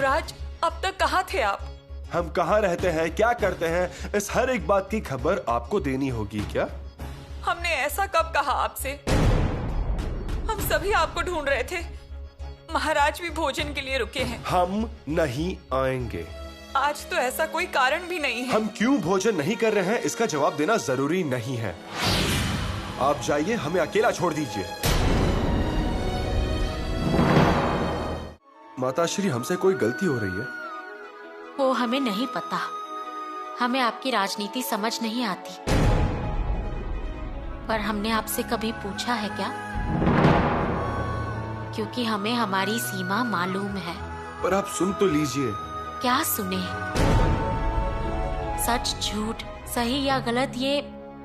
युवराज, अब तक कहाँ थे आप? हम कहाँ रहते हैं, क्या करते हैं, इस हर एक बात की खबर आपको देनी होगी क्या? हमने ऐसा कब कहा आपसे? हम सभी आपको ढूंढ रहे थे। महाराज भी भोजन के लिए रुके हैं। हम नहीं आएंगे। आज तो ऐसा कोई कारण भी नहीं है। हम क्यों भोजन नहीं कर रहे हैं इसका जवाब देना जरूरी नहीं है। आप जाइए, हमें अकेला छोड़ दीजिए। माताश्री, हमसे कोई गलती हो रही है? वो हमें नहीं पता। हमें आपकी राजनीति समझ नहीं आती। पर हमने आपसे कभी पूछा है क्या? क्योंकि हमें हमारी सीमा मालूम है। पर आप सुन तो लीजिए। क्या सुने? सच झूठ, सही या गलत, ये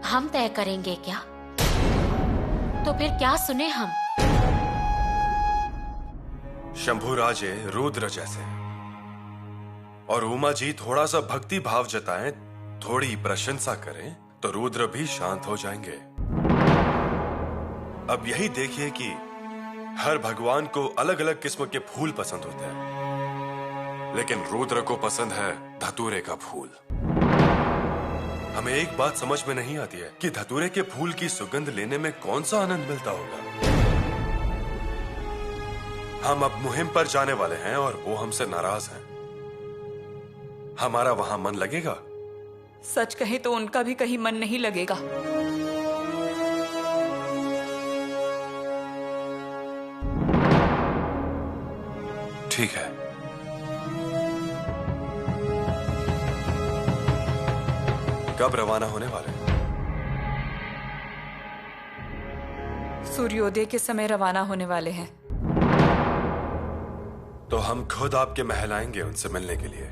हम तय करेंगे क्या? तो फिर क्या सुने हम? शंभुराजे रुद्र जैसे, और उमा जी थोड़ा सा भक्ति भाव जताएं, थोड़ी प्रशंसा करें तो रुद्र भी शांत हो जाएंगे। अब यही देखिए कि हर भगवान को अलग अलग किस्म के फूल पसंद होते हैं, लेकिन रुद्र को पसंद है धतूरे का फूल। हमें एक बात समझ में नहीं आती है कि धतूरे के फूल की सुगंध लेने में कौन सा आनंद मिलता होगा। हम अब मुहिम पर जाने वाले हैं और वो हमसे नाराज हैं। हमारा वहां मन लगेगा? सच कहे तो उनका भी कहीं मन नहीं लगेगा। ठीक है। कब रवाना होने वाले? सूर्योदय के समय रवाना होने वाले हैं। तो हम खुद आपके महल आएंगे उनसे मिलने के लिए।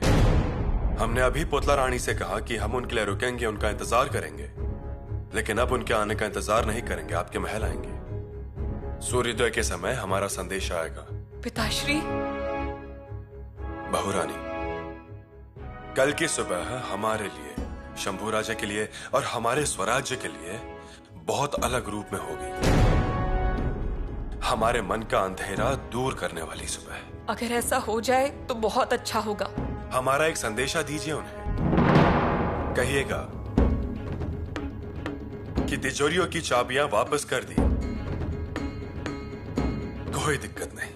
हमने अभी पुतला रानी से कहा कि हम उनके लिए रुकेंगे, उनका इंतजार करेंगे, लेकिन अब उनके आने का इंतजार नहीं करेंगे, आपके महल आएंगे। सूर्योदय के समय हमारा संदेश आएगा। पिताश्री। बहुरानी, कल की सुबह हमारे लिए, शंभुराजे के लिए और हमारे स्वराज्य के लिए बहुत अलग रूप में होगी। हमारे मन का अंधेरा दूर करने वाली सुबह। अगर ऐसा हो जाए तो बहुत अच्छा होगा। हमारा एक संदेशा दीजिए उन्हें। कहिएगा कि तिजोरियों की चाबियां वापस कर दी, कोई दिक्कत नहीं,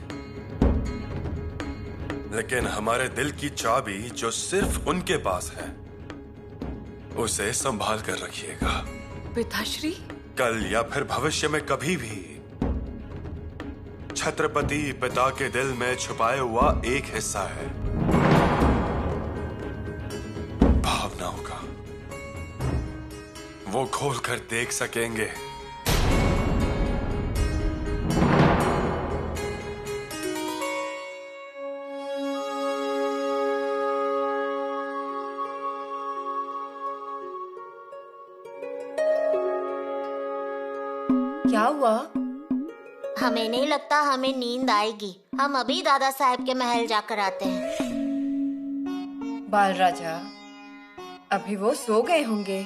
लेकिन हमारे दिल की चाबी जो सिर्फ उनके पास है, उसे संभाल कर रखिएगा। पिताश्री। कल या फिर भविष्य में कभी भी छत्रपति पिता के दिल में छुपाए हुआ एक हिस्सा है, भावनाओं का, वो खोल कर देख सकेंगे। क्या हुआ? हमें नहीं लगता हमें नींद आएगी। हम अभी दादा साहब के महल जाकर आते हैं। बाल राजा, अभी वो सो गए होंगे।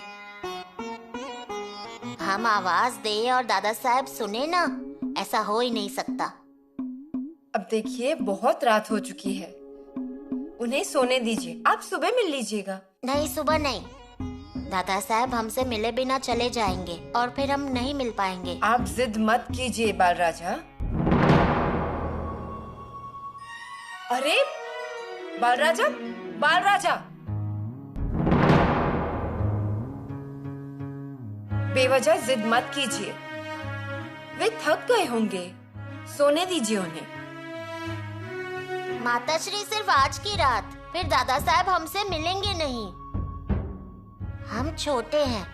हम आवाज दे और दादा साहब सुने ना, ऐसा हो ही नहीं सकता। अब देखिए, बहुत रात हो चुकी है, उन्हें सोने दीजिए। आप सुबह मिल लीजिएगा। नहीं, सुबह नहीं। दादा साहब हमसे मिले बिना चले जाएंगे और फिर हम नहीं मिल पाएंगे। आप जिद मत कीजिए बाल राजा। अरे बाल राजा, बाल राजा, बेवजह जिद मत कीजिए। वे थक गए होंगे, सोने दीजिए उन्हें। माताश्री, सिर्फ आज की रात, फिर दादा साहब हमसे मिलेंगे नहीं। हम छोटे हैं,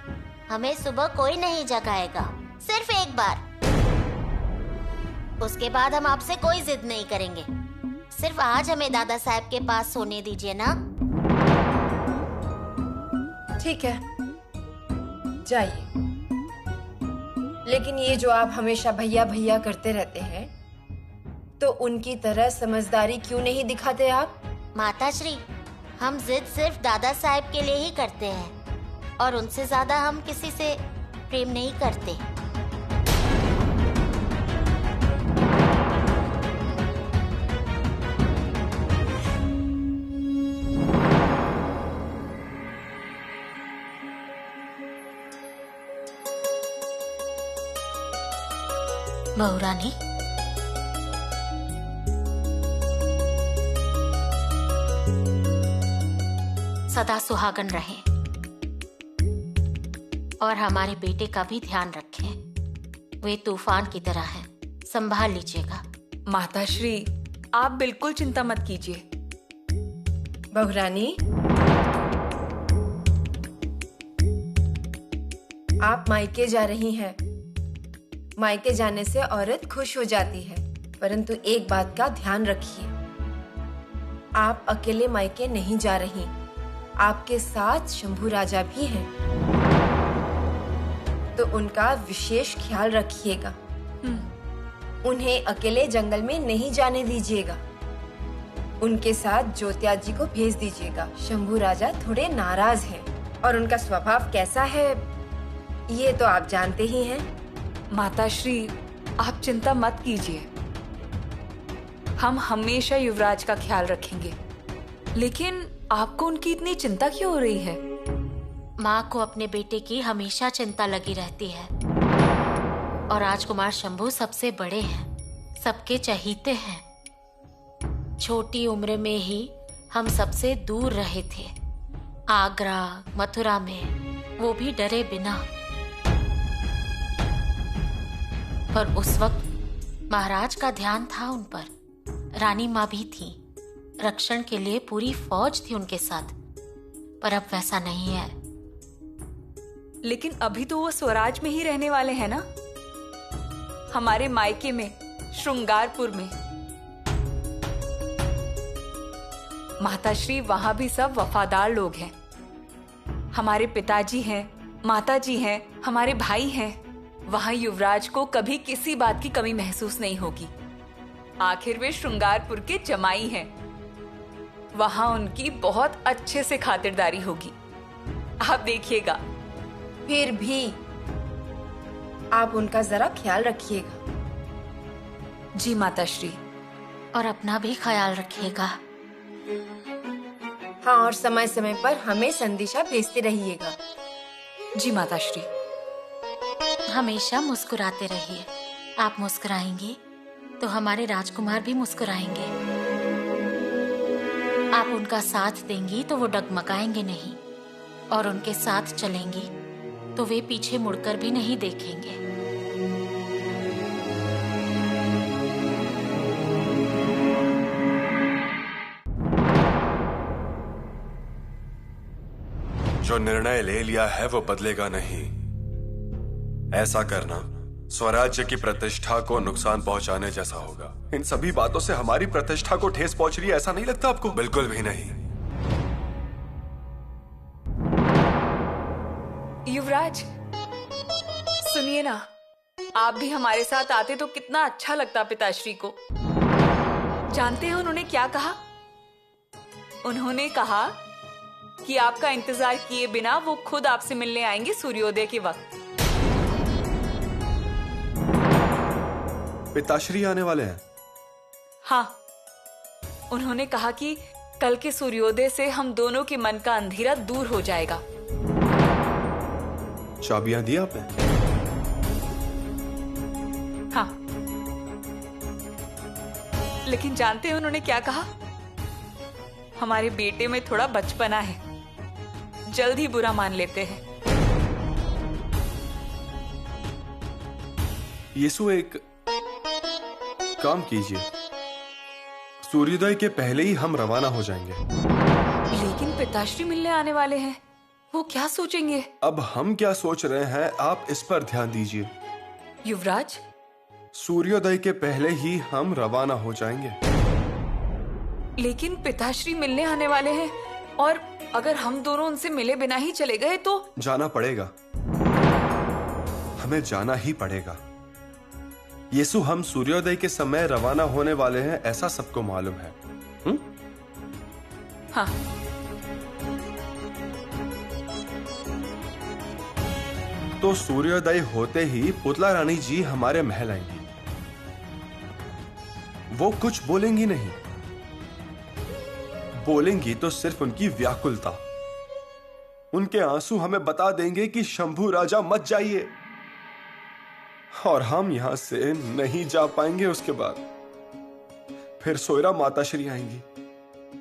हमें सुबह कोई नहीं जगाएगा, सिर्फ एक बार। उसके बाद हम आपसे कोई जिद नहीं करेंगे। सिर्फ आज हमें दादा साहब के पास सोने दीजिए ना। ठीक है, जाइए। लेकिन ये जो आप हमेशा भैया भैया करते रहते हैं, तो उनकी तरह समझदारी क्यों नहीं दिखाते आप? माताश्री, हम जिद सिर्फ दादा साहब के लिए ही करते हैं और उनसे ज्यादा हम किसी से प्रेम नहीं करते। बहुरानी, सदा सुहागन रहें और हमारे बेटे का भी ध्यान रखें। वे तूफान की तरह हैं, संभाल लीजिएगा। माताश्री, आप बिल्कुल चिंता मत कीजिए। बहुरानी, आप मायके जा रही हैं। मायके जाने से औरत खुश हो जाती है, परंतु एक बात का ध्यान रखिए, आप अकेले मायके नहीं जा रही, आपके साथ शंभू राजा भी हैं, तो उनका विशेष ख्याल रखिएगा। उन्हें अकेले जंगल में नहीं जाने दीजिएगा। उनके साथ ज्योत्या जी को भेज दीजिएगा। शंभू राजा थोड़े नाराज हैं और उनका स्वभाव कैसा है ये तो आप जानते ही हैं। माताश्री, आप चिंता मत कीजिए, हम हमेशा युवराज का ख्याल रखेंगे। लेकिन आपको उनकी इतनी चिंता क्यों हो रही है? माँ को अपने बेटे की हमेशा चिंता लगी रहती है और राजकुमार शंभू सबसे बड़े हैं, सबके चहीते हैं। छोटी उम्र में ही हम सबसे दूर रहे थे, आगरा, मथुरा में, वो भी डरे बिना। पर उस वक्त महाराज का ध्यान था उन पर, रानी माँ भी थी, रक्षण के लिए पूरी फौज थी उनके साथ। पर अब वैसा नहीं है। लेकिन अभी तो वो स्वराज में ही रहने वाले हैं ना, हमारे मायके में, श्रृंगारपुर में। माताश्री, वहां भी सब वफादार लोग हैं। हमारे पिताजी हैं, माताजी हैं, हमारे भाई हैं। वहां युवराज को कभी किसी बात की कमी महसूस नहीं होगी। आखिर वे श्रृंगारपुर के जमाई हैं। वहां उनकी बहुत अच्छे से खातिरदारी होगी, आप देखिएगा। फिर भी आप उनका जरा ख्याल रखिएगा। जी माताश्री। और अपना भी ख्याल रखिएगा। हाँ, और समय समय पर हमें संदेशा भेजते रहिएगा। जी माताश्री। हमेशा मुस्कुराते रहिए। आप मुस्कुराएंगी तो हमारे राजकुमार भी मुस्कुराएंगे। आप उनका साथ देंगी तो वो डगमगाएंगे नहीं, और उनके साथ चलेंगी तो वे पीछे मुड़कर भी नहीं देखेंगे। जो निर्णय ले लिया है वो बदलेगा नहीं। ऐसा करना स्वराज्य की प्रतिष्ठा को नुकसान पहुंचाने जैसा होगा। इन सभी बातों से हमारी प्रतिष्ठा को ठेस पहुंच रही है, ऐसा नहीं लगता आपको? बिल्कुल भी नहीं। युवराज, सुनिए ना, आप भी हमारे साथ आते तो कितना अच्छा लगता पिताश्री को। जानते हैं उन्होंने क्या कहा? उन्होंने कहा कि आपका इंतजार किए बिना वो खुद आपसे मिलने आएंगे सूर्योदय के वक्त। पिताश्री आने वाले हैं? हाँ, उन्होंने कहा कि कल के सूर्योदय से हम दोनों के मन का अंधेरा दूर हो जाएगा। चाबियां दी आपने? हाँ, लेकिन जानते हैं उन्होंने क्या कहा? हमारे बेटे में थोड़ा बचपना है, जल्द ही बुरा मान लेते हैं। यीशु, एक काम कीजिए, सूर्योदय के पहले ही हम रवाना हो जाएंगे। लेकिन पिताश्री मिलने आने वाले हैं, वो क्या सोचेंगे? अब हम क्या सोच रहे हैं, आप इस पर ध्यान दीजिए। युवराज, सूर्योदय के पहले ही हम रवाना हो जाएंगे। लेकिन पिताश्री मिलने आने वाले हैं, और अगर हम दोनों उनसे मिले बिना ही चले गए तो? जाना पड़ेगा, हमें जाना ही पड़ेगा। यीशु, हम सूर्योदय के समय रवाना होने वाले हैं, ऐसा सबको मालूम है। हाँ। तो सूर्योदय होते ही पुतला रानी जी हमारे महल आएंगी। वो कुछ बोलेंगी नहीं, बोलेंगी तो सिर्फ उनकी व्याकुलता। उनके आंसू हमें बता देंगे कि शंभू राजा मत जाइए। और हम यहां से नहीं जा पाएंगे। उसके बाद फिर सोयरा माताश्री आएंगी,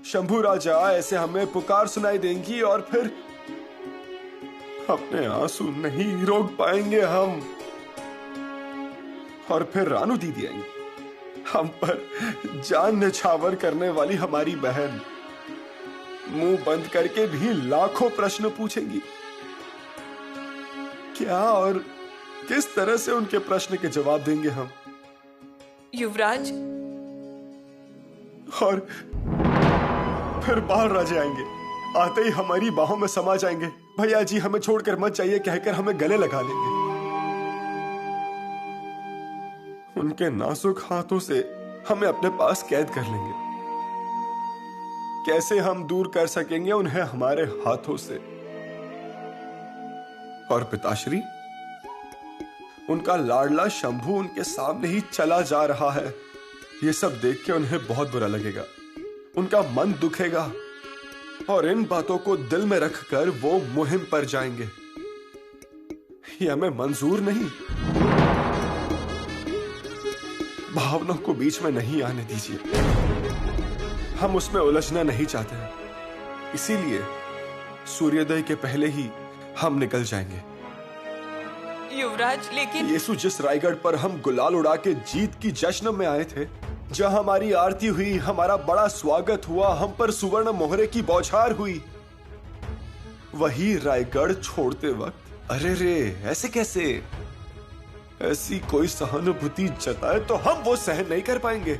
शंभू राजा ऐसे हमें पुकार सुनाई देंगी और फिर अपने आंसू नहीं रोक पाएंगे हम। और फिर रानू दीदी आएंगी, हम पर जान निछावर करने वाली हमारी बहन मुंह बंद करके भी लाखों प्रश्न पूछेंगी। क्या और किस तरह से उनके प्रश्न के जवाब देंगे हम? युवराज, और फिर बाहर राजे आएंगे, आते ही हमारी बाहों में समा जाएंगे। भैया जी हमें छोड़कर मत जाइए कहकर हमें गले लगा लेंगे। उनके नाजुक हाथों से हमें अपने पास कैद कर लेंगे। कैसे हम दूर कर सकेंगे उन्हें हमारे हाथों से? और पिताश्री, उनका लाडला शंभू उनके सामने ही चला जा रहा है। ये सब देख के उन्हें बहुत बुरा लगेगा, उनका मन दुखेगा और इन बातों को दिल में रखकर वो मुहिम पर जाएंगे। ये हमें मंजूर नहीं। भावनाओं को बीच में नहीं आने दीजिए, हम उसमें उलझना नहीं चाहते हैं। इसीलिए सूर्योदय के पहले ही हम निकल जाएंगे। युवराज, लेकिन यीशु, जिस रायगढ़ पर हम गुलाल उड़ा के जीत की जश्न में आए थे, जहां हमारी आरती हुई, हमारा बड़ा स्वागत हुआ, हम पर सुवर्ण मोहरे की बौछार हुई, वही रायगढ़ छोड़ते वक्त अरे रे ऐसे कैसे? ऐसी कोई सहानुभूति जताए तो हम वो सहन नहीं कर पाएंगे।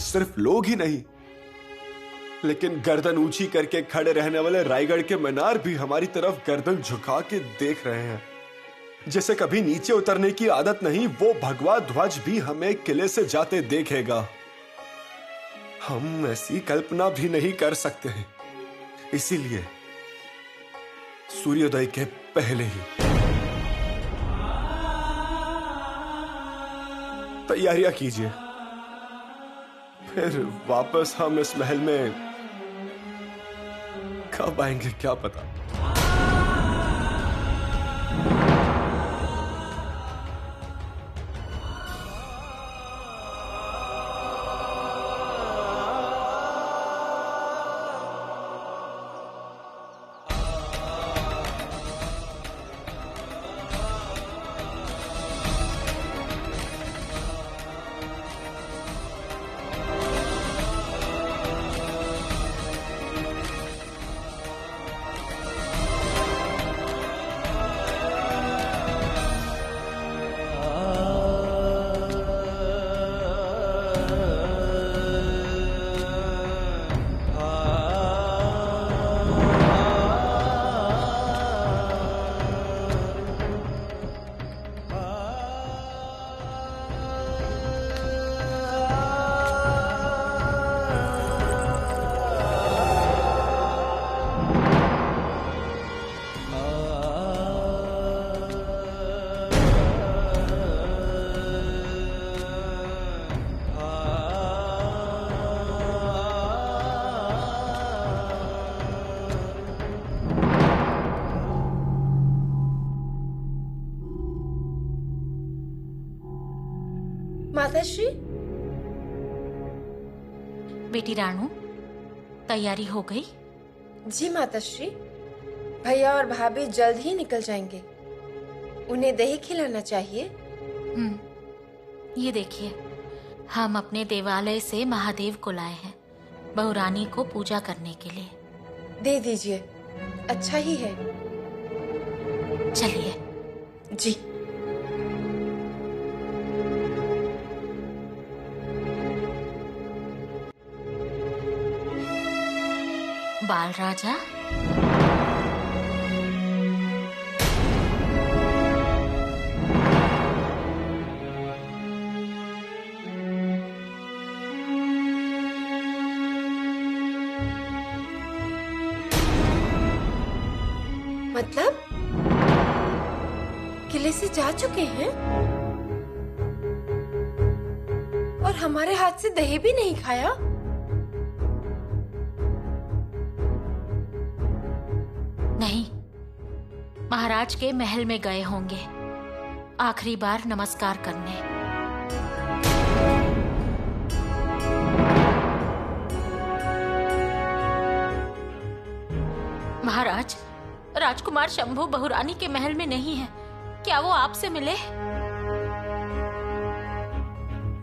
सिर्फ लोग ही नहीं, लेकिन गर्दन ऊंची करके खड़े रहने वाले रायगढ़ के मीनार भी हमारी तरफ गर्दन झुका के देख रहे हैं। जैसे कभी नीचे उतरने की आदत नहीं, वो भगवा ध्वज भी हमें किले से जाते देखेगा। हम ऐसी कल्पना भी नहीं कर सकते हैं। इसीलिए सूर्योदय के पहले ही तैयारियां कीजिए। फिर वापस हम इस महल में कब आएंगे क्या पता। माताश्री, बेटी रानू, तैयारी हो गई? जी माताश्री, भैया और भाभी जल्द ही निकल जाएंगे। उन्हें दही खिलाना चाहिए। ये देखिए, हम अपने देवालय से महादेव को लाए हैं बहुरानी को पूजा करने के लिए। दे दीजिए, अच्छा ही है। चलिए। जी। बाल राजा, मतलब किले से जा चुके हैं और हमारे हाथ से दही भी नहीं खाया। नहीं, महाराज के महल में गए होंगे। आखिरी बार नमस्कार करने। महाराज, राजकुमार शंभू बहुरानी के महल में नहीं है। क्या वो आपसे मिले?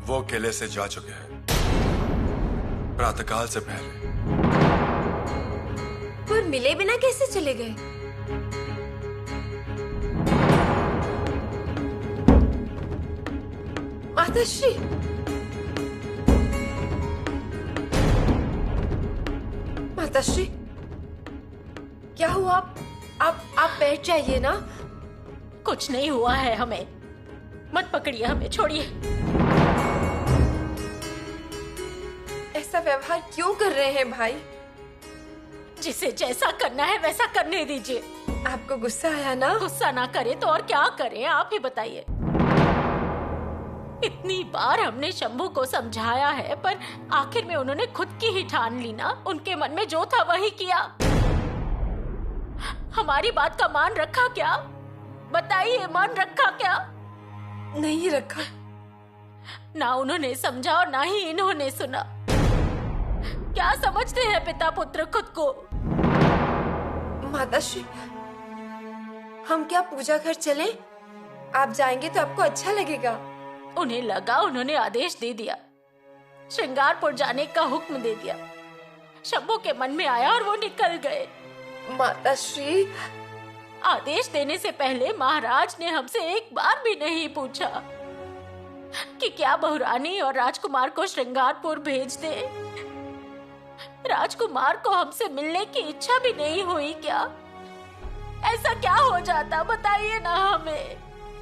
वो किले से जा चुके हैं प्रातःकाल से पहले। पर मिले बिना कैसे चले गए? माताश्री, माताश्री, क्या हुआ? आप बैठ जाइए ना। कुछ नहीं हुआ है हमें। मत पकड़िए हमें, छोड़िए। ऐसा व्यवहार क्यों कर रहे हैं भाई? जिसे जैसा करना है वैसा करने दीजिए। आपको गुस्सा आया ना? गुस्सा ना करे तो और क्या करें, आप ही बताइए। इतनी बार हमने शंभू को समझाया है, पर आखिर में उन्होंने खुद की ही ठान ली ना। उनके मन में जो था वही किया। हमारी बात का मान रखा क्या? बताइए, मान रखा क्या? नहीं रखा। ना उन्होंने समझा और ना ही इन्होंने सुना। क्या समझते हैं पिता पुत्र खुद को? माताश्री, हम क्या पूजा घर चलें? आप जाएंगे तो आपको अच्छा लगेगा। उन्हें लगा उन्होंने आदेश दे दिया, श्रृंगारपुर जाने का हुक्म दे दिया। शंभू के मन में आया और वो निकल गए। माताश्री, आदेश देने से पहले महाराज ने हमसे एक बार भी नहीं पूछा कि क्या बहुरानी और राजकुमार को श्रृंगारपुर भेज दे। राजकुमार को हमसे मिलने की इच्छा भी नहीं हुई क्या? ऐसा क्या हो जाता, बताइए ना हमें।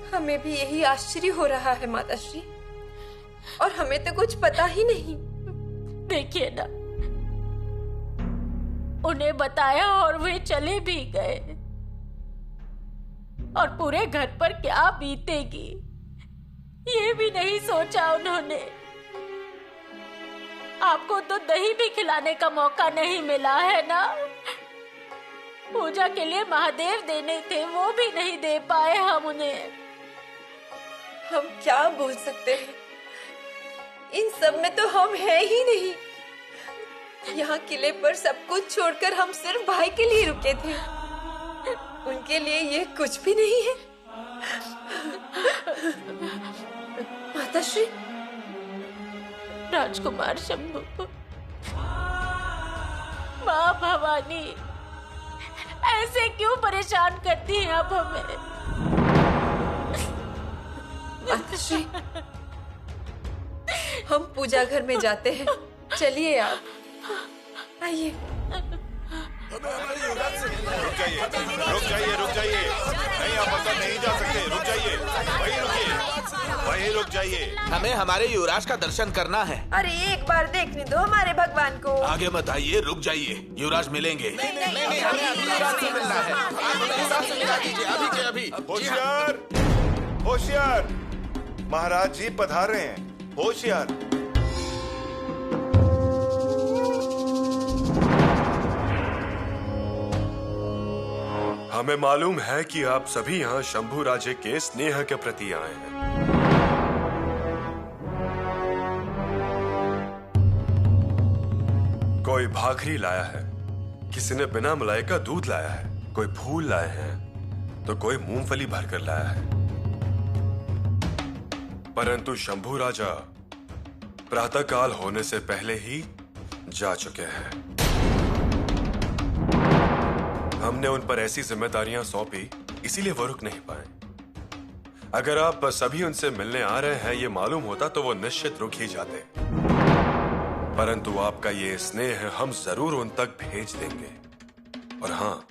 हमें भी यही आश्चर्य हो रहा है माताश्री, और हमें तो कुछ पता ही नहीं। देखिए ना, उन्हें बताया और वे चले भी गए, और पूरे घर पर क्या बीतेगी ये भी नहीं सोचा उन्होंने। आपको तो दही भी खिलाने का मौका नहीं मिला है ना। पूजा के लिए महादेव देने थे, वो भी नहीं दे पाए हम उन्हें। हम क्या बोल सकते हैं? इन सब में तो हम हैं ही नहीं। यहाँ किले पर सब कुछ छोड़कर हम सिर्फ भाई के लिए रुके थे। उनके लिए ये कुछ भी नहीं है। माताश्री, राजकुमार शंभू, माँ भवानी, ऐसे क्यों परेशान करती हैं आप हमें? माताश्री, हम पूजा घर में जाते हैं। चलिए आप, आइए। रुक जाइए, रुक जाइए, रुक जाइए। नहीं, आप अंदर नहीं जा सकते। रुक जाइए, वहीं रुकिए, वहीं रुक जाइए। हमें हमारे युवराज का दर्शन करना है। अरे एक बार देखने दो हमारे भगवान को। आगे मत आइए, रुक जाइए। युवराज मिलेंगे। नहीं, हमें अभी युवराज से मिलना है। आप युवराज से मिला दीजिए, अभी के अभी। होशियार, होशियार, महाराज जी पधार रहे हैं। होशियार। हमें मालूम है कि आप सभी यहाँ शंभू राजे के स्नेह के प्रति आए हैं। कोई भाखरी लाया है, किसी ने बिना मलाई का दूध लाया है, कोई फूल लाए हैं, तो कोई मूंगफली भरकर लाया है। परंतु शंभू राजा प्रातःकाल होने से पहले ही जा चुके हैं। हमने उन पर ऐसी जिम्मेदारियां सौंपी, इसीलिए वो रुक नहीं पाए। अगर आप सभी उनसे मिलने आ रहे हैं ये मालूम होता तो वो निश्चित रुक ही जाते। परंतु आपका ये स्नेह हम जरूर उन तक भेज देंगे, और हाँ,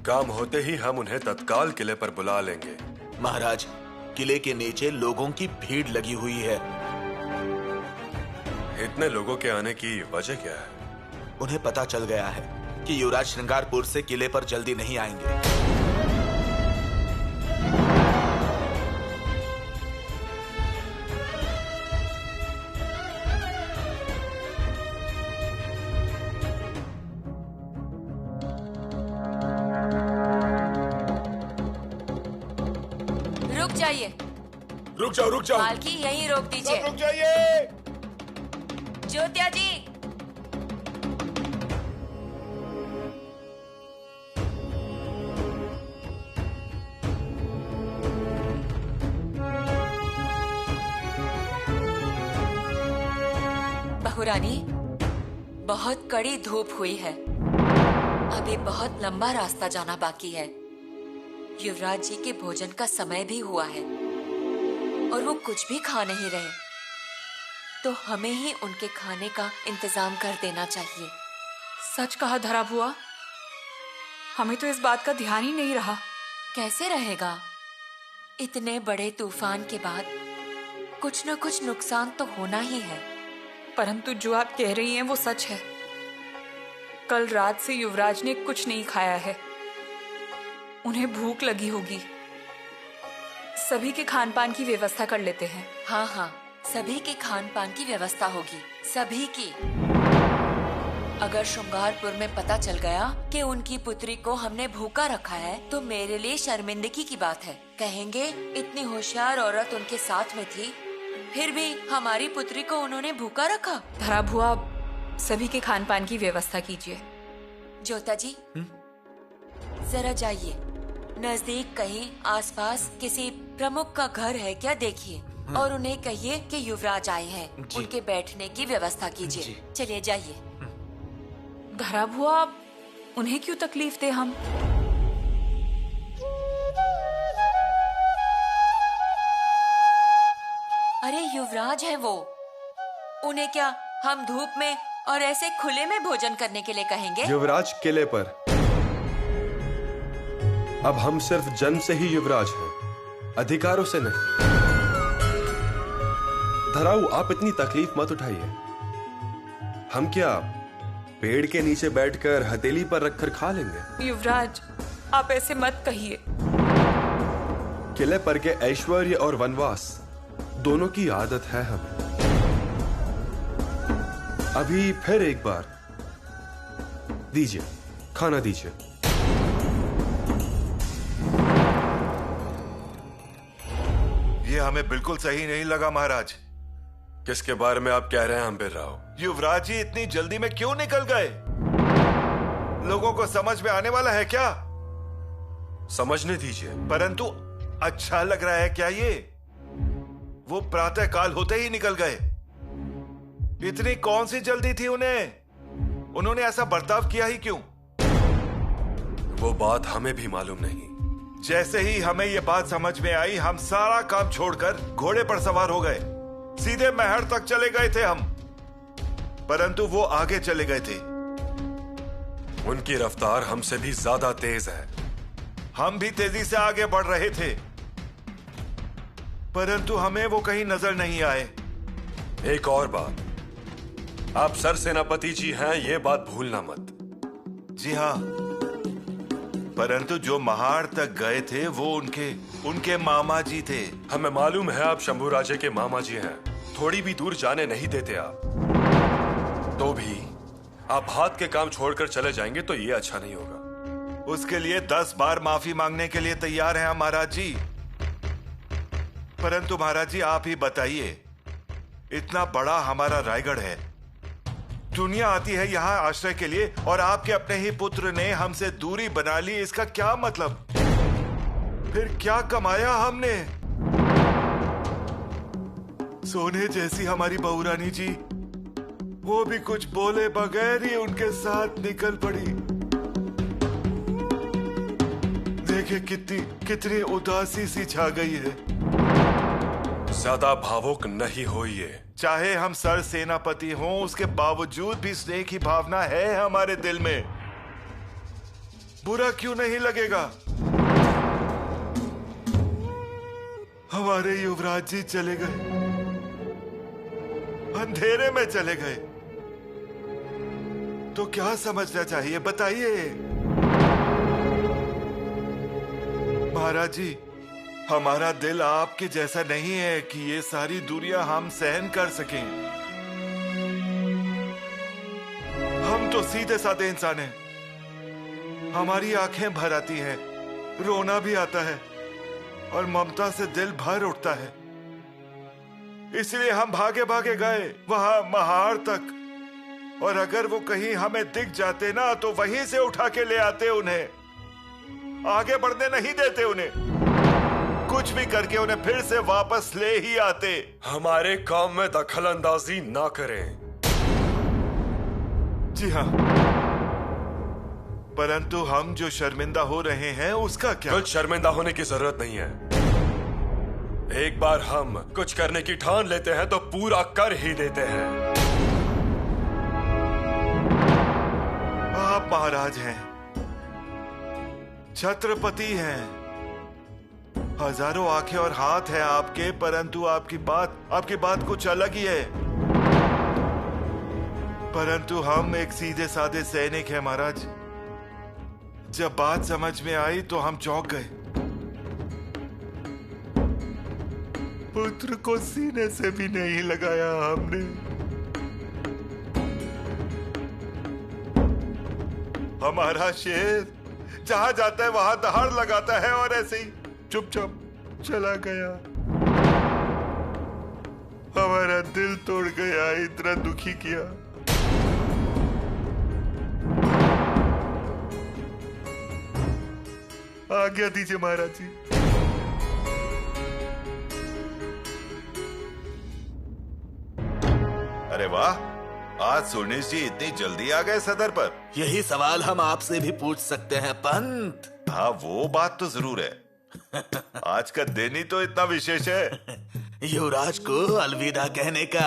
काम होते ही हम उन्हें तत्काल किले पर बुला लेंगे। महाराज, किले के नीचे लोगों की भीड़ लगी हुई है। इतने लोगों के आने की वजह क्या है? उन्हें पता चल गया है कि युवराज श्रृंगारपुर से किले पर जल्दी नहीं आएंगे। रुक जाइए। रुक जाओ रुक जाओ। मालकी यहीं रोक दीजिए। रुक जाइए। ज्योत्या जी, बहुरानी, बहुत कड़ी धूप हुई है। अभी बहुत लंबा रास्ता जाना बाकी है। युवराज जी के भोजन का समय भी हुआ है और वो कुछ भी खा नहीं रहे, तो हमें ही उनके खाने का इंतजाम कर देना चाहिए। सच कहा धरा बुआ, हमें तो इस बात का ध्यान ही नहीं रहा। कैसे रहेगा? इतने बड़े तूफान के बाद कुछ न कुछ नुकसान तो होना ही है। परंतु जो आप कह रही हैं वो सच है। कल रात से युवराज ने कुछ नहीं खाया है, उन्हें भूख लगी होगी। सभी के खान पान की व्यवस्था कर लेते हैं। हाँ हाँ, सभी के खान पान की व्यवस्था होगी, सभी की। अगर श्रृंगारपुर में पता चल गया कि उनकी पुत्री को हमने भूखा रखा है, तो मेरे लिए शर्मिंदगी की बात है। कहेंगे इतनी होशियार औरत उनके साथ में थी, फिर भी हमारी पुत्री को उन्होंने भूखा रखा। धरा बुआ, सभी के खान पान की व्यवस्था कीजिए। ज्योता जी, जरा जाइए, नजदीक कहीं आसपास किसी प्रमुख का घर है क्या देखिए, और उन्हें कहिए कि युवराज आए हैं, उनके बैठने की व्यवस्था कीजिए। चलिए जाइए। धरा बुआ, उन्हें क्यों तकलीफ दे हम? अरे युवराज है वो, उन्हें क्या हम धूप में और ऐसे खुले में भोजन करने के लिए कहेंगे? युवराज किले पर। अब हम सिर्फ जन्म से ही युवराज हैं, अधिकारों से नहीं। धराऊ, आप इतनी तकलीफ मत उठाइए। हम क्या पेड़ के नीचे बैठकर हथेली पर रखकर खा लेंगे? युवराज, आप ऐसे मत कहिए। किले पर के ऐश्वर्य और वनवास दोनों की आदत है हमें। अभी फिर एक बार दीजिए, खाना दीजिए। ये हमें बिल्कुल सही नहीं लगा महाराज। किसके बारे में आप कह रहे हैं हम्बीर राव? युवराज जी इतनी जल्दी में क्यों निकल गए? लोगों को समझ में आने वाला है क्या? समझने दीजिए। परंतु अच्छा लग रहा है क्या ये? वो प्रातः काल होते ही निकल गए। इतनी कौन सी जल्दी थी उन्हें? उन्होंने ऐसा बर्ताव किया ही क्यों? वो बात हमें भी मालूम नहीं। जैसे ही हमें ये बात समझ में आई, हम सारा काम छोड़कर घोड़े पर सवार हो गए। सीधे महल तक चले गए थे हम, परंतु वो आगे चले गए थे। उनकी रफ्तार हमसे भी ज्यादा तेज है। हम भी तेजी से आगे बढ़ रहे थे, परंतु हमें वो कहीं नजर नहीं आए। एक और बात, आप सर सेनापति जी हैं, ये बात भूलना मत। जी हाँ, परंतु जो महाड़ तक गए थे वो उनके मामा जी थे। हमें मालूम है आप शंभू राजे के मामा जी हैं। थोड़ी भी दूर जाने नहीं देते आप। तो भी आप हाथ के काम छोड़कर चले जाएंगे तो ये अच्छा नहीं होगा। उसके लिए 10 बार माफी मांगने के लिए तैयार हैं हम महाराज जी। परंतु महाराज जी आप ही बताइए, इतना बड़ा हमारा रायगढ़ है, दुनिया आती है यहाँ आश्रय के लिए, और आपके अपने ही पुत्र ने हमसे दूरी बना ली। इसका क्या मतलब? फिर क्या कमाया हमने? सोने जैसी हमारी बहुरानी जी, वो भी कुछ बोले बगैर ही उनके साथ निकल पड़ी। देखे कितनी उदासी सी छा गई है। ज्यादा भावुक नहीं होइए। चाहे हम सर सेनापति हों, उसके बावजूद भी स्नेह की भावना है हमारे दिल में। बुरा क्यों नहीं लगेगा? हमारे युवराज जी चले गए, अंधेरे में चले गए, तो क्या समझना चाहिए बताइए महाराज जी। हमारा दिल आपके जैसा नहीं है कि ये सारी दूरियां हम सहन कर सकें। हम तो सीधे साधे इंसान हैं। हमारी आंखें भर आती हैं, रोना भी आता है और ममता से दिल भर उठता है। इसलिए हम भागे भागे गए वहां महार तक। और अगर वो कहीं हमें दिख जाते ना तो वहीं से उठा के ले आते उन्हें, आगे बढ़ने नहीं देते उन्हें, कुछ भी करके उन्हें फिर से वापस ले ही आते। हमारे काम में दखल अंदाजी ना करें। जी हाँ, परंतु हम जो शर्मिंदा हो रहे हैं उसका क्या? कुछ शर्मिंदा होने की जरूरत नहीं है। एक बार हम कुछ करने की ठान लेते हैं तो पूरा कर ही देते हैं। आप महाराज हैं, छत्रपति हैं, हजारों आंखें और हाथ हैं आपके, परंतु आपकी बात कुछ अलग ही है। परंतु हम एक सीधे साधे सैनिक हैं महाराज। जब बात समझ में आई तो हम चौंक गए। पुत्र को सीने से भी नहीं लगाया हमने। हमारा शेर जहां जाता है वहां दहाड़ लगाता है और ऐसे ही चुपचाप चला गया। हमारा दिल तोड़ गया, इतना दुखी किया। आज्ञा दीजिए महाराज जी। अरे वाह, आज सुनील जी इतनी जल्दी आ गए सदर पर। यही सवाल हम आपसे भी पूछ सकते हैं पंत। हाँ, वो बात तो जरूर है। आज का दिन ही तो इतना विशेष है। युवराज को अलविदा कहने का।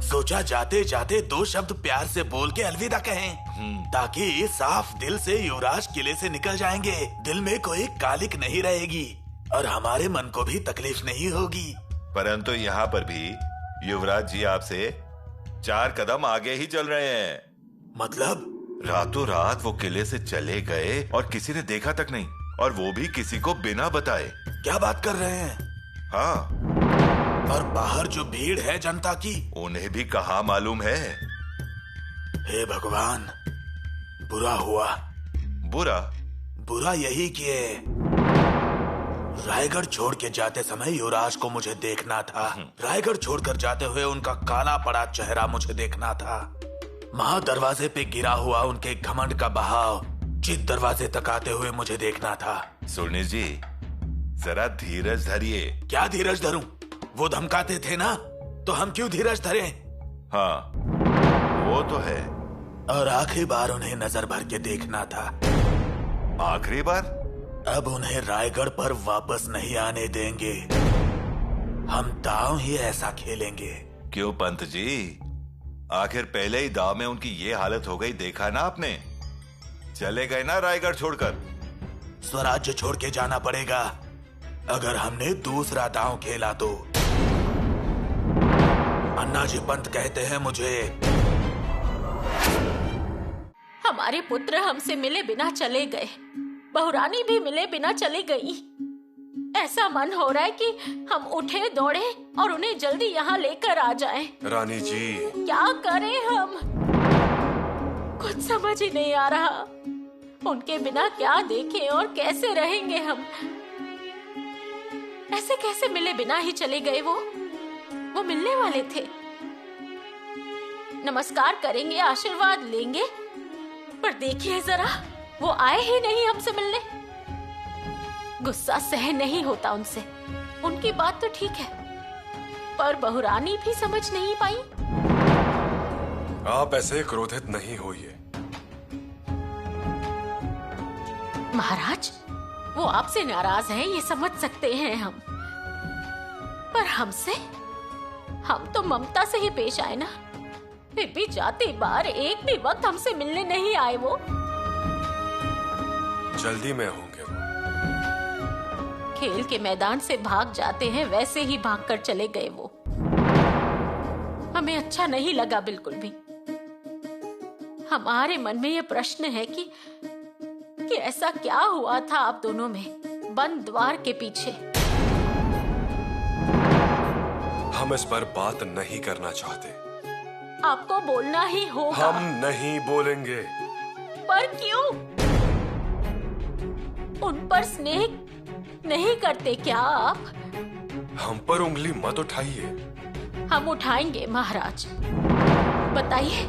सोचा जाते जाते 2 शब्द प्यार से बोल के अलविदा कहें, ताकि साफ दिल से युवराज किले से निकल जाएंगे। दिल में कोई कालिक नहीं रहेगी और हमारे मन को भी तकलीफ नहीं होगी। परंतु यहाँ पर भी युवराज जी आपसे 4 कदम आगे ही चल रहे हैं। मतलब? रातों रात वो किले से चले गए और किसी ने देखा तक नहीं, और वो भी किसी को बिना बताए। क्या बात कर रहे हैं? हाँ। और बाहर जो भीड़ है जनता की, उन्हें भी कहाँ मालूम है। हे भगवान, बुरा हुआ। बुरा यही कि रायगढ़ छोड़ के जाते समय युवराज को मुझे देखना था। रायगढ़ छोड़कर जाते हुए उनका काला पड़ा चेहरा मुझे देखना था। महादरवाजे पे गिरा हुआ उनके घमंड का बहाव चित दरवाजे तक आते हुए मुझे देखना था। सुनील जी, जरा धीरज धरिए। क्या धीरज धरूं? वो धमकाते थे ना, तो हम क्यों धीरज धरें? हाँ, वो तो है। और आखिरी बार उन्हें नजर भर के देखना था। आखिरी बार? अब उन्हें रायगढ़ पर वापस नहीं आने देंगे। हम दांव ही ऐसा खेलेंगे। क्यों पंत जी? आखिर पहले ही दांव में उनकी ये हालत हो गई, देखा ना आपने। चले गए ना रायगढ़ छोड़कर। स्वराज्य छोड़ के जाना पड़ेगा अगर हमने दूसरा दांव खेला तो। अन्ना जी पंत कहते हैं मुझे। हमारे पुत्र हमसे मिले बिना चले गए, बहुरानी भी मिले बिना चली गई। ऐसा मन हो रहा है कि हम उठे दौड़े और उन्हें जल्दी यहाँ लेकर आ जाएं। रानी जी, क्या करें हम? कुछ समझ ही नहीं आ रहा। उनके बिना क्या देखें और कैसे रहेंगे हम? ऐसे कैसे मिले बिना ही चले गए? वो मिलने वाले थे, नमस्कार करेंगे, आशीर्वाद लेंगे, पर देखिए जरा, वो आए ही नहीं हमसे मिलने। गुस्सा सह नहीं होता उनसे। उनकी बात तो ठीक है, पर बहुरानी भी समझ नहीं पाई। आप ऐसे क्रोधित नहीं होइए। महाराज, वो आपसे नाराज हैं, ये समझ सकते हैं हम, पर हमसे? हम तो ममता से ही पेश आए ना। फिर भी जाते बार एक भी वक्त हमसे मिलने नहीं आए। वो जल्दी में होंगे। खेल के मैदान से भाग जाते हैं, वैसे ही भागकर चले गए वो। हमें अच्छा नहीं लगा बिल्कुल भी। हमारे मन में ये प्रश्न है कि ऐसा क्या हुआ था आप दोनों में बंद द्वार के पीछे। हम इस पर बात नहीं करना चाहते। आपको बोलना ही होगा। हम नहीं बोलेंगे। पर क्यों? उन पर स्नेह नहीं करते क्या आप? हम पर उंगली मत उठाइए। हम उठाएंगे महाराज। बताइए,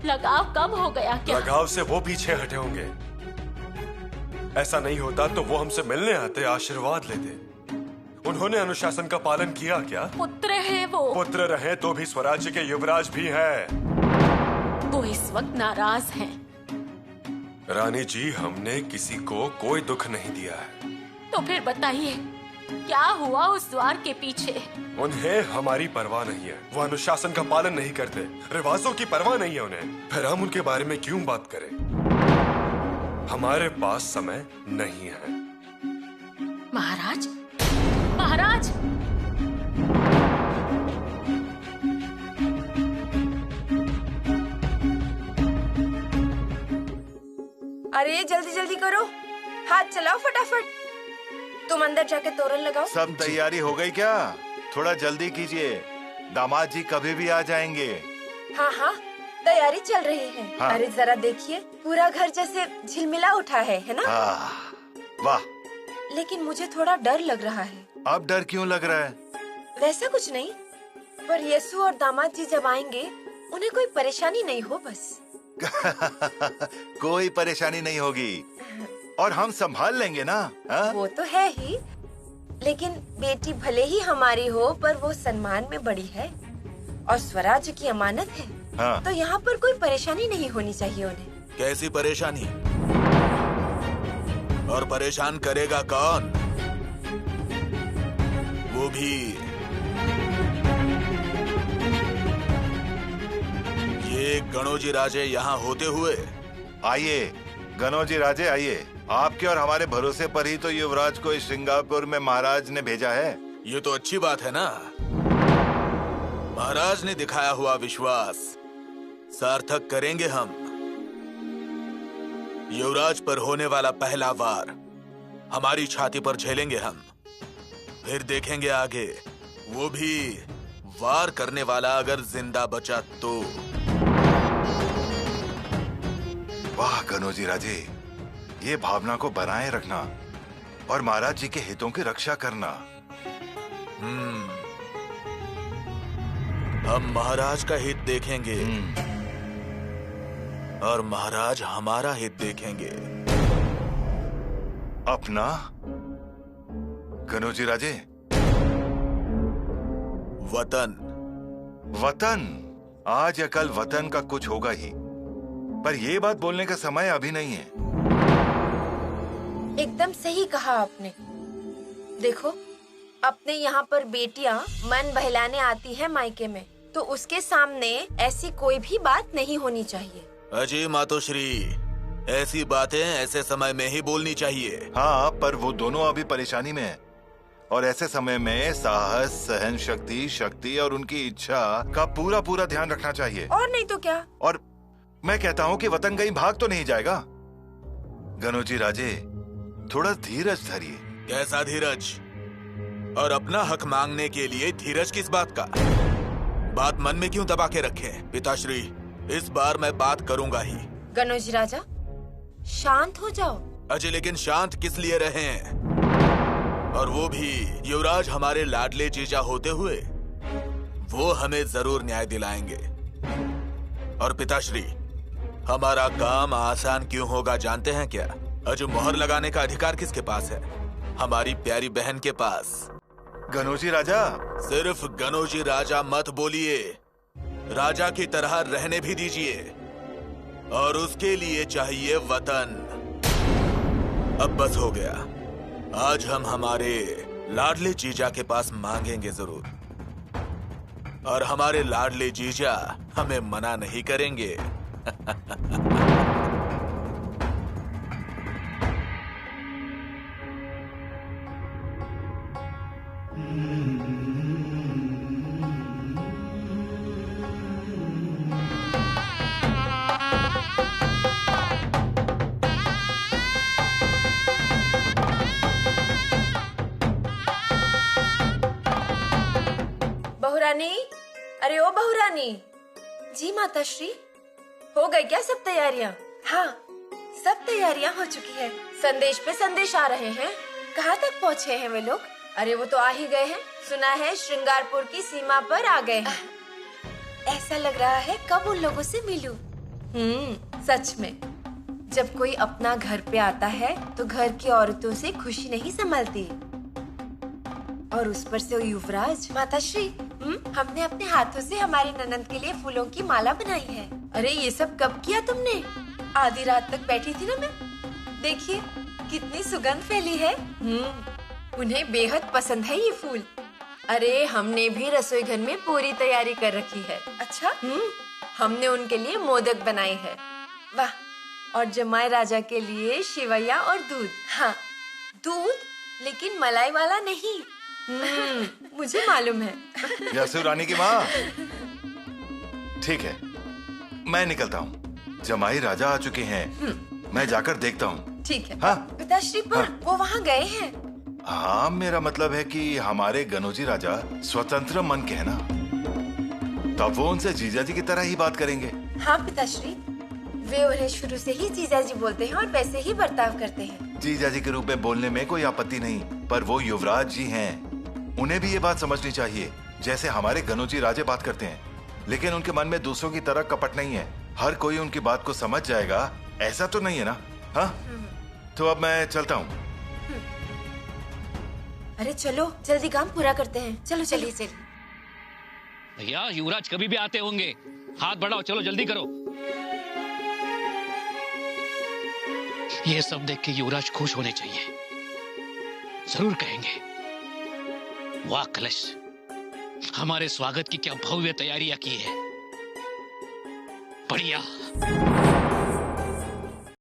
लगाव कब हो गया क्या? लगाव से वो पीछे हटे होंगे। ऐसा नहीं होता तो वो हमसे मिलने आते, आशीर्वाद लेते। उन्होंने अनुशासन का पालन किया क्या? पुत्र हैं वो। पुत्र रहे तो भी स्वराज्य के युवराज भी हैं। वो इस वक्त नाराज हैं। रानी जी, हमने किसी को कोई दुख नहीं दिया है। तो फिर बताइए, क्या हुआ उस द्वार के पीछे? उन्हें हमारी परवाह नहीं है। वो अनुशासन का पालन नहीं करते, रिवाजों की परवाह नहीं है उन्हें। फिर हम उनके बारे में क्यों बात करें? हमारे पास समय नहीं है। महाराज, महाराज! अरे जल्दी जल्दी करो, हाथ चलाओ फटाफट। तुम अंदर जाके तोरण लगाओ। सब तैयारी हो गई क्या? थोड़ा जल्दी कीजिए, दामाद जी कभी भी आ जाएंगे। हाँ हाँ, तैयारी चल रही है। हाँ। अरे जरा देखिए, पूरा घर जैसे झिलमिला उठा है ना? वाह। लेकिन मुझे थोड़ा डर लग रहा है। अब डर क्यों लग रहा है? वैसा कुछ नहीं, पर यीशु और दामाद जी जब आएंगे उन्हें कोई परेशानी नहीं हो बस। कोई परेशानी नहीं होगी और हम संभाल लेंगे ना। हा? वो तो है ही, लेकिन बेटी भले ही हमारी हो पर वो सम्मान में बड़ी है और स्वराज्य की अमानत है। हाँ। तो यहाँ पर कोई परेशानी नहीं होनी चाहिए उन्हें। कैसी परेशानी? और परेशान करेगा कौन? वो भी ये गणोजी राजे यहाँ होते हुए। आइए गणोजी राजे, आइए। आपके और हमारे भरोसे पर ही तो युवराज को इस सिंगापुर में महाराज ने भेजा है। ये तो अच्छी बात है ना। महाराज ने दिखाया हुआ विश्वास सार्थक करेंगे हम। युवराज पर होने वाला पहला वार हमारी छाती पर झेलेंगे हम। फिर देखेंगे आगे, वो भी वार करने वाला अगर जिंदा बचा तो। वाह गणोजी राजे, ये भावना को बनाए रखना और महाराज जी के हितों की रक्षा करना। हम महाराज का हित देखेंगे और महाराज हमारा हित देखेंगे। अपना? गणोजी राजे, वतन। वतन? आज या कल वतन का कुछ होगा ही, पर ये बात बोलने का समय अभी नहीं है। एकदम सही कहा आपने। देखो, अपने यहाँ पर बेटियाँ मन बहलाने आती है मायके में, तो उसके सामने ऐसी कोई भी बात नहीं होनी चाहिए। अजय मातोश्री, ऐसी बातें ऐसे समय में ही बोलनी चाहिए। हाँ, पर वो दोनों अभी परेशानी में हैं और ऐसे समय में साहस, सहन शक्ति, शक्ति और उनकी इच्छा का पूरा पूरा ध्यान रखना चाहिए। और नहीं तो क्या। और मैं कहता हूँ कि वतन कहीं भाग तो नहीं जाएगा। गणोजी राजे, थोड़ा धीरज धरिए। कैसा धीरज? और अपना हक मांगने के लिए धीरज किस बात का? बात मन में क्यों दबा के रखे? पिताश्री, इस बार मैं बात करूंगा ही। गणोजी राजा, शांत हो जाओ। अजय, लेकिन शांत किस लिए रहे हैं? और वो भी युवराज हमारे लाडले जीजा होते हुए। वो हमें जरूर न्याय दिलाएंगे। और पिताश्री, हमारा काम आसान क्यों होगा जानते हैं क्या? अजय, मोहर लगाने का अधिकार किसके पास है? हमारी प्यारी बहन के पास। गणोजी राजा। सिर्फ गणोजी राजा मत बोलिए, राजा की तरह रहने भी दीजिए। और उसके लिए चाहिए वतन। अब बस हो गया। आज हम हमारे लाडले जीजा के पास मांगेंगे जरूर, और हमारे लाडले जीजा हमें मना नहीं करेंगे। बहुरानी, अरे ओ बहुरानी जी। माता श्री, हो गई क्या सब तैयारियाँ? हाँ, सब तैयारियाँ हो चुकी है। संदेश पे संदेश आ रहे हैं। कहाँ तक पहुँचे हैं वे लोग? अरे वो तो आ ही गए हैं। सुना है श्रृंगारपुर की सीमा पर आ गए हैं। ऐसा लग रहा है कब उन लोगों से मिलूं। सच में जब कोई अपना घर पे आता है तो घर की औरतों से खुशी नहीं संभलती। और उस पर से युवराज। माताश्री, हमने अपने हाथों से हमारी ननंद के लिए फूलों की माला बनाई है। अरे ये सब कब किया तुमने? आधी रात तक बैठी थी ना मैं। देखिए कितनी सुगंध फैली है। उन्हें बेहद पसंद है ये फूल। अरे हमने भी रसोई घर में पूरी तैयारी कर रखी है। अच्छा? हमने उनके लिए मोदक बनाए हैं। वाह। और जमाई राजा के लिए शिवैया और दूध। हाँ, दूध, लेकिन मलाई वाला नहीं। मुझे मालूम है। यासु रानी की माँ। ठीक है, मैं निकलता हूँ। जमाई राजा आ चुके हैं। मैं जाकर देखता हूँ। ठीक है। हाँ? पिताश्री पर वो वहाँ गए हैं। हाँ, मेरा मतलब है कि हमारे गनोजी राजा स्वतंत्र मन के है ना, तब वो उनसे जीजा जी की तरह ही बात करेंगे। हाँ पिताश्री, वे उन्हें शुरू से ही जीजा जी बोलते हैं और वैसे ही बर्ताव करते हैं। जीजा जी के रूप में बोलने में कोई आपत्ति नहीं, पर वो युवराज जी हैं। उन्हें भी ये बात समझनी चाहिए जैसे हमारे गनोजी राजे बात करते हैं। लेकिन उनके मन में दूसरों की तरह कपट नहीं है। हर कोई उनकी बात को समझ जाएगा, ऐसा तो नहीं है ना? हाँ, तो अब मैं चलता हूँ। अरे चलो जल्दी काम पूरा करते हैं। चलो चलिए चलिए। भैया युवराज कभी भी आते होंगे, हाथ बढ़ाओ, चलो जल्दी करो। ये सब देख के युवराज खुश होने चाहिए। जरूर कहेंगे, वाह कलश, हमारे स्वागत की क्या भव्य तैयारियां की है। बढ़िया।